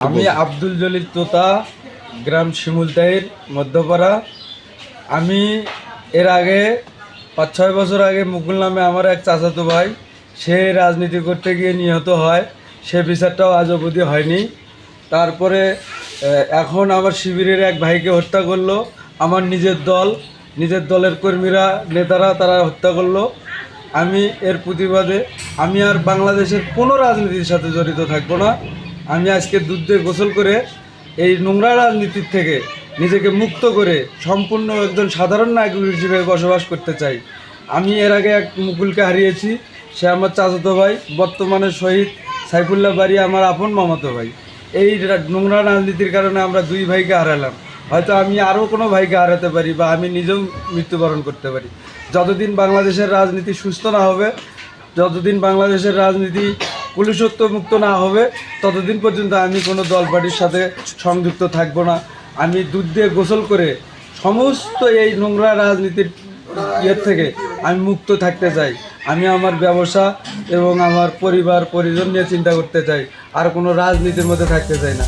আমি আব্দুল জলিল তোতা, গ্রাম শিমুলতাইর মধ্যপাড়া। আমি এর আগে ৫-৬ বছর আগে মুকুল নামে আমার এক চাচাতো ভাই, সে রাজনীতি করতে গিয়ে নিহত হয়। সে বিচারটাও আজ অবধি হয়নি। তারপরে এখন আমার শিবিরের এক ভাইকে হত্যা করলো আমার নিজের দলের কর্মীরা, নেতারা, তারা হত্যা করলো। আমি এর প্রতিবাদে আমি আর বাংলাদেশের কোনো রাজনীতির সাথে জড়িত থাকবো না। আমি আজকে দুধ দিয়ে গোসল করে এই নোংরা রাজনীতির থেকে নিজেকে মুক্ত করে সম্পূর্ণ একজন সাধারণ নাগরিক হিসেবে বসবাস করতে চাই। আমি এর আগে এক মুকুলকে হারিয়েছি, সে আমার চাচাতো ভাই, বর্তমানে শহীদ সাইফুল্লাহ বাড়ি আমার আপন মামাতো ভাই। এই নোংরা রাজনীতির কারণে আমরা দুই ভাইকে হারালাম। হয়তো আমি আরও কোনো ভাইকে হারাতে পারি বা আমি নিজেও মৃত্যুবরণ করতে পারি। যতদিন বাংলাদেশের রাজনীতি সুস্থ না হবে, যতদিন বাংলাদেশের রাজনীতি পুলিশত্ব মুক্ত না হবে, ততদিন পর্যন্ত আমি কোনো দল পার্টির সাথে সংযুক্ত থাকব না। আমি দুধ দিয়ে গোসল করে সমস্ত এই নোংরা রাজনীতির ইয়ের থেকে আমি মুক্ত থাকতে চাই। আমি আমার ব্যবসা এবং আমার পরিবার পরিজন নিয়ে চিন্তা করতে চাই, আর কোনো রাজনীতির মধ্যে থাকতে চাই না।